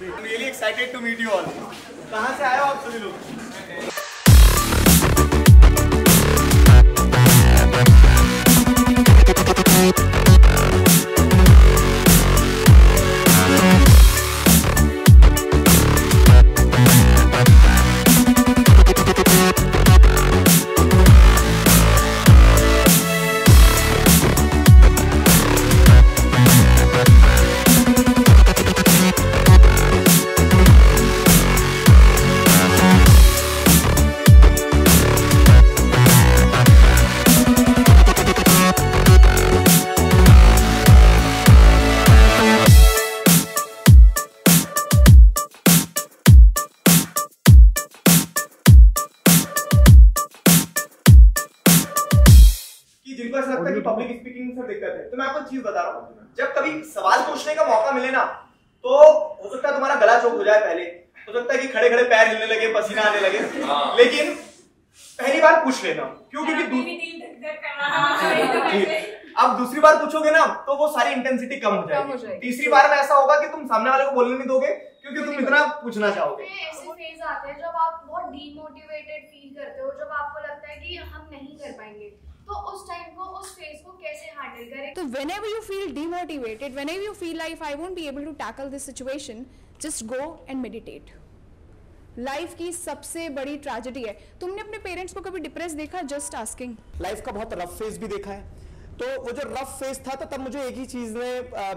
I'm really excited to meet you all. कहाँ से आए हो आप सभी लोग? जिनको ऐसा लगता है कि पब्लिक स्पीकिंग से दिक्कत है, तो मैं आपको चीज बता रहा हूँ, जब कभी सवाल पूछने का मौका मिले ना, तो हो सकता है तुम्हारा गला चौक हो जाए, पहले हो सकता है कि खड़े खड़े पैर हिलने लगे, पसीना आने लगे, लेकिन पहली बार पूछ लेना। क्यों? क्योंकि अब दूसरी बार पूछोगे ना तो वो सारी इंटेंसिटी कम हो जाएगी। तीसरी बार में ऐसा होगा कि तुम सामने वाले को बोलने नहीं दोगे क्योंकि तुम इतना पूछना चाहोगे। ऐसे फेज आते हैं जब आप बहुत डीमोटिवेटेड फील करते हो, जब आपको लगता है कि हम नहीं कर पाएंगे, तो उस टाइम को, उस फेज को कैसे हैंडल करें? तो whenever you feel demotivated, whenever you feel like I won't be able to tackle this situation, just go and meditate. Life की सबसे बड़ी ट्रेजेडी है। तुमने अपने पेरेंट्स को कभी डिप्रेस देखा? Just asking. लाइफ का बहुत रफ फेज भी देखा है, तो वो जो रफ फेज था तो तब मुझे एक ही चीज ने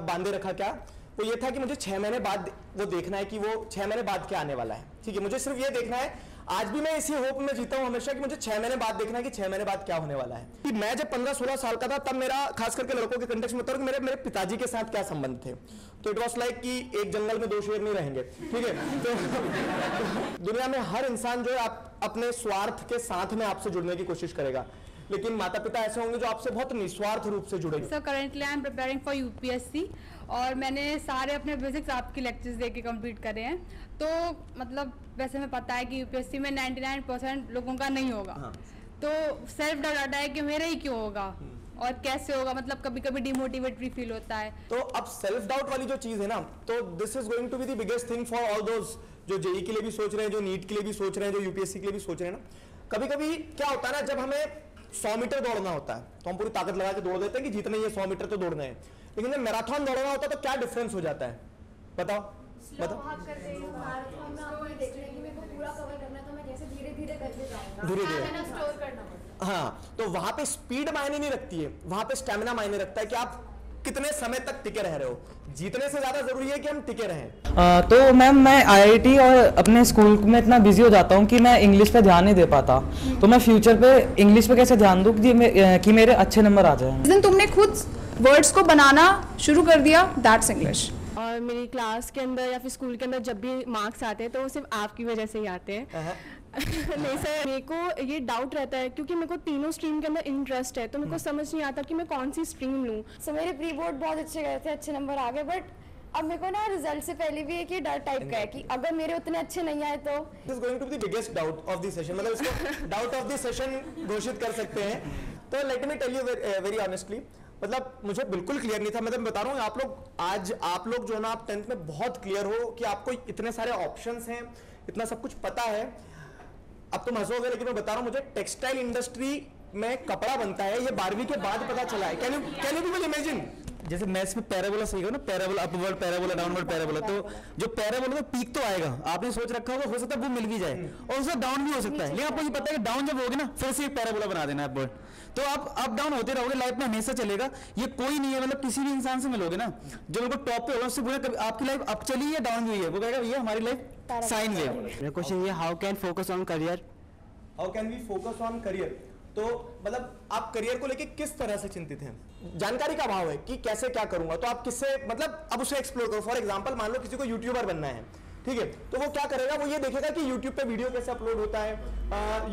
बांधे रखा, क्या वो ये था कि मुझे 6 महीने बाद वो देखना है कि वो 6 महीने बाद क्या आने वाला है। ठीक है, मुझे सिर्फ ये देखना है। आज भी मैं इसी होप में जीता हूँ हमेशा कि मुझे 6 महीने बाद देखना है कि 6 महीने बाद क्या होने वाला है। कि मैं जब 15-16 साल का था तब मेरा, खास करके लड़कों के कंटेक्स्ट में बता रहा हूं कि मेरे पिताजी के साथ क्या संबंध थे। तो इट वॉज लाइक कि एक जंगल में 2 शेर नहीं रहेंगे। ठीक है, तो दुनिया में हर इंसान जो है आप अपने स्वार्थ के साथ में आपसे जुड़ने की कोशिश करेगा, लेकिन माता पिता ऐसे होंगे जो आपसे बहुत निस्वार्थ रूप से जुड़ेंगे। Sir currently I am preparing for UPSC और मैंने सारे अपने बेसिक्स आपके लेक्चर्स देके कंप्लीट करे हैं। तो मतलब वैसे हमें पता है कि यूपीएससी में 99% लोगों का नहीं होगा। हाँ। तो सेल्फ डाउट आता है कि मेरा ही क्यों होगा और कैसे होगा, मतलब कभी कभी डिमोटिवेट भी फील होता है। तो अब सेल्फ डाउट वाली जो चीज है ना, तो this is going to be the biggest thing for all those जो जेई के लिए भी सोच रहे हैं, जो नीट के लिए भी सोच रहे हैं, जो यूपीएससी के लिए भी सोच रहे हैं ना। कभी कभी क्या होता है ना, जब हमें 100 मीटर दौड़ना होता है तो हम पूरी ताकत लगा के दौड़ देते हैं कि जितने ये 100 मीटर तो दौड़ना है, लेकिन जब मैराथन दौड़ना होता है तो क्या डिफरेंस हो जाता है? बताओ बताओ। हाँ, तो वहां पे स्पीड मायने नहीं रखती है, वहां पे स्टेमिना मायने रखता है कि आप कितने समय तक टिके रह रहे हो। जीतने से ज्यादा जरूरी है कि हम टिके रहें। तो मैम मैं आईआईटी और अपने स्कूल में इतना बिजी हो जाता हूँ कि मैं इंग्लिश पे ध्यान नहीं दे पाता। तो मैं फ्यूचर पे इंग्लिश पे कैसे ध्यान दूँ कि मेरे अच्छे नंबर आ जाए? तुमने खुद वर्ड्स को बनाना शुरू कर दिया, दैट्स इंग्लिश। और मेरी क्लास के अंदर या फिर स्कूल के अंदर जब भी मार्क्स आते हैं तो वो सिर्फ आपकी वजह से ही आते हैं। नहीं सर, मेरे को ये डाउट रहता है क्योंकि मेरे को तीनों स्ट्रीम के अंदर इंटरेस्ट है, तो मेरे को समझ नहीं आता कि मैं कौन सी स्ट्रीम लूँ। सो मेरे प्री बोर्ड बहुत अच्छे गए थे, अच्छे नंबर आ गए, बट अब मेरे को ना रिजल्ट से पहले भी एक ये डर टाइप का है कि अगर मेरे उतने अच्छे नहीं आए तो। This is going to be the biggest doubt of the session, मतलब इसको डाउट ऑफ द सेशन घोषित कर सकते हैं। तो let me tell you very honestly, मतलब मुझे बिल्कुल क्लियर नहीं था। मतलब बता रहा हूँ आप लोग जो है ना, आप 10th में बहुत क्लियर हो कि आपको इतने सारे ऑप्शंस हैं, इतना सब कुछ पता है। अब तुम हंसोगे लेकिन मैं बता रहा हूँ, मुझे टेक्सटाइल इंडस्ट्री में कपड़ा बनता है ये 12वीं के बाद पता चला है। Can you people imagine? जैसे मैथ्स में पैराबोला सीखो ना, parabola upward parabola downward parabola, तो जो पैराबोला तो पीक तो आएगा, आपने सोच रखा होगा, हो सकता है वो मिल भी जाए और उसका डाउन भी हो सकता है, लेकिन आपको ये पता है कि डाउन जब होगी ना फिर से एक पैराबोला बना देना अपवर्ड, तो आप अप डाउन होते रहोगे, लाइफ में हमेशा चलेगा। ये कोई नहीं है, मतलब किसी भी इंसान से मिलोगे ना जो बिल्कुल टॉप पे होगा, उससे पूरा आपकी लाइफ अप चली है डाउन हुई है, वो कहेगा ये हमारी लाइफ साइन वेव। मेरा क्वेश्चन ये, how can focus on career? How can we focus on career? तो मतलब आप करियर को लेके किस तरह से चिंतित हैं? जानकारी का अभाव है कि कैसे क्या करूंगा, तो आप किससे, मतलब अब उसे एक्सप्लोर करो। फॉर एग्जांपल मान लो किसी को यूट्यूबर बनना है, ठीक है, तो वो क्या करेगा, वो ये देखेगा कि यूट्यूब पे वीडियो कैसे अपलोड होता है,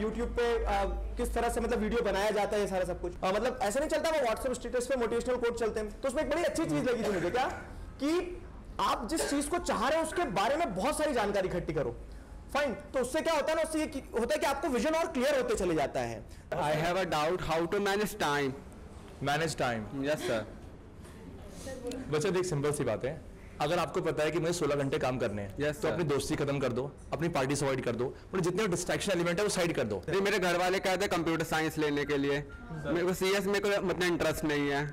यूट्यूब पे किस तरह से मतलब वीडियो बनाया जाता है, ये सारा सब कुछ। मतलब ऐसा नहीं चलता वो व्हाट्सएप स्टेटस पे मोटिवेशनल कोट चलते हैं। तो उसमें एक बड़ी अच्छी चीज लगी थी मुझे, क्या कि आप जिस चीज को चाह रहे हो उसके बारे में बहुत सारी जानकारी इकट्ठी करो। फाइन, तो उससे क्या होता है ना, उससे ये होता है कि आपको विजन और क्लियर होते चले जाता है। I have a doubt, how to manage time? Manage time? Yes sir. बच्चे देख, सिंपल सी बात है, अगर आपको पता है कि मुझे 16 घंटे काम करने हैं, Yes, तो sir. अपनी दोस्ती खत्म कर दो, अपनी पार्टी से अवॉइड कर दो, और जितने डिस्ट्रैक्शन एलिमेंट है वो साइड कर दो। नहीं, मेरे घर वाले कहते हैं कंप्यूटर साइंस लेने के लिए, मेरे को CS में कोई मतलब इंटरेस्ट नहीं है।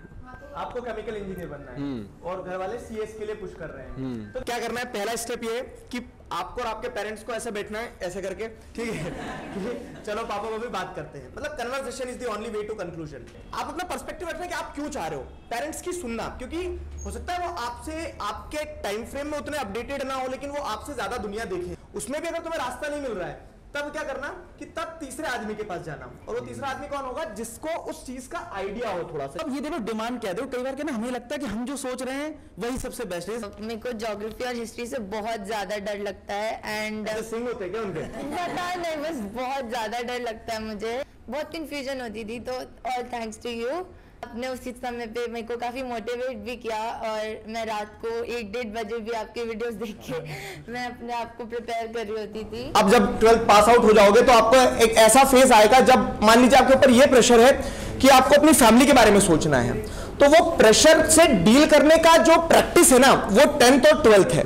आपको केमिकल इंजीनियर बनना है और घर वाले CS के लिए पुश कर रहे हैं, तो क्या करना है? पहला स्टेप ये है कि आपको और आपके पेरेंट्स को ऐसे बैठना है, ऐसे करके, ठीक है कि चलो पापा मम्मी बात करते हैं। मतलब conversation is the only way to conclusion. आप अपना पर्सपेक्टिव रखना कि आप क्यों चाह रहे हो, पेरेंट्स की सुनना, क्योंकि हो सकता है वो आपसे आपके टाइम फ्रेम में उतने अपडेटेड ना हो, लेकिन वो आपसे ज्यादा दुनिया देखे। उसमें भी अगर तुम्हें रास्ता नहीं मिल रहा है, तब क्या करना कि तब तीसरे आदमी के पास जाना, और वो तीसरा आदमी कौन होगा? जिसको उस चीज का आइडिया हो थोड़ा सा। अब ये देखो डिमांड क्या दे, कई बार क्या ना हमें लगता है कि हम जो सोच रहे हैं वही सबसे बेस्ट है। मेरे को ज्योग्राफी और हिस्ट्री से बहुत ज्यादा डर लगता है एंड सिंह होते हैं क्या उनके? पता नहीं, बस बहुत ज्यादा डर लगता है मुझे, बहुत कंफ्यूजन होती थी। तो ऑल थैंक्स टू यू, आपने उसी समय पे मेरे को काफी मोटिवेट भी किया, और मैं रात को 1-1:30 बजे भी आपके वीडियोस देख के मैं अपने आप को प्रिपेयर कर रही होती थी। अब जब 12th पास आउट हो जाओगे तो आपको एक ऐसा फेज आएगा जब मान लीजिए आपके ऊपर ये प्रेशर है कि आपको अपनी फैमिली के बारे में सोचना है, तो वो प्रेशर से डील करने का जो प्रैक्टिस है ना, वो 10th और 12th है।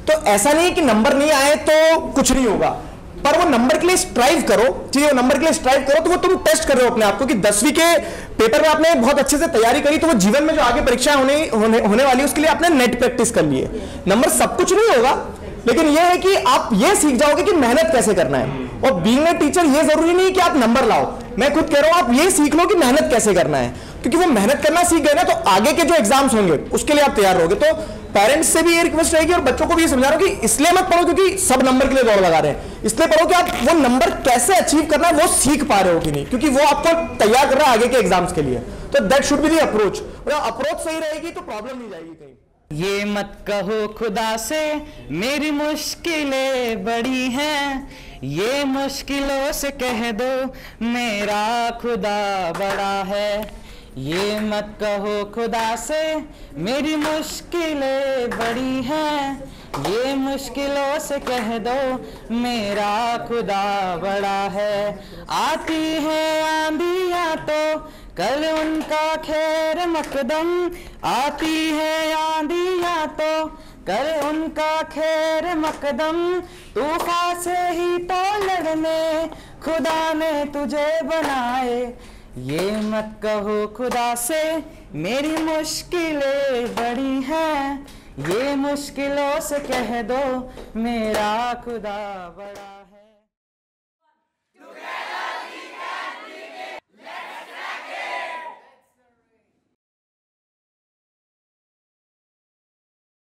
तो ऐसा नहीं है कि नंबर नहीं आए तो कुछ नहीं होगा, पर वो नंबर के लिए स्ट्राइव करो, ठीक है? वो नंबर के लिए स्ट्राइव करो, तो वो तुम टेस्ट कर रहे हो अपने आप को कि 10वीं के पेपर में आपने बहुत अच्छे से तैयारी करी, तो वो जीवन में जो आगे परीक्षाएं होने वाली है उसके लिए आपने नेट प्रैक्टिस कर लिए। नंबर सब कुछ नहीं होगा, लेकिन ये है कि आप ये सीख जाओगे कि मेहनत कैसे करना है। और बीइंग ए टीचर ये जरूरी नहीं कि आप नंबर लाओ, मैं खुद कह रहा हूं आप ये सीख लो कि मेहनत कैसे करना है, क्योंकि वो मेहनत करना सीख गए ना तो आगे के जो एग्जाम्स होंगे उसके लिए आप तैयार रहोगे। तो पेरेंट्स से भी ये रिक्वेस्ट रहेगी और बच्चों को भी ये समझा रहा हूं कि इसलिए मत पढ़ो क्योंकि सब नंबर के लिए दौड़ लगा रहे हैं, इसलिए पढ़ो कि आप वो नंबर कैसे अचीव करना है वो सीख पा रहे हो कि नहीं, क्योंकि वो आपको तैयार कर रहा है आगे के एग्जाम्स के लिए। तो that should be the approach. Approach सही रहेगी तो प्रॉब्लम नहीं जाएगी कहीं। ये मत कहो खुदा से मेरी मुश्किलें बड़ी हैं, ये मुश्किलों से कह दो मेरा खुदा बड़ा है। ये मत कहो खुदा से मेरी मुश्किलें बड़ी हैं, ये मुश्किलों से कह दो मेरा खुदा बड़ा है। आती है आंधियां तो कल उनका खैर मकदम, आती है आंधियां तो कल उनका खैर मकदम, तूफान से ही तो लड़ने खुदा ने तुझे बनाए। ये मत कहो खुदा से मेरी मुश्किलें बड़ी हैं, ये मुश्किलों से कह दो मेरा खुदा बड़ा।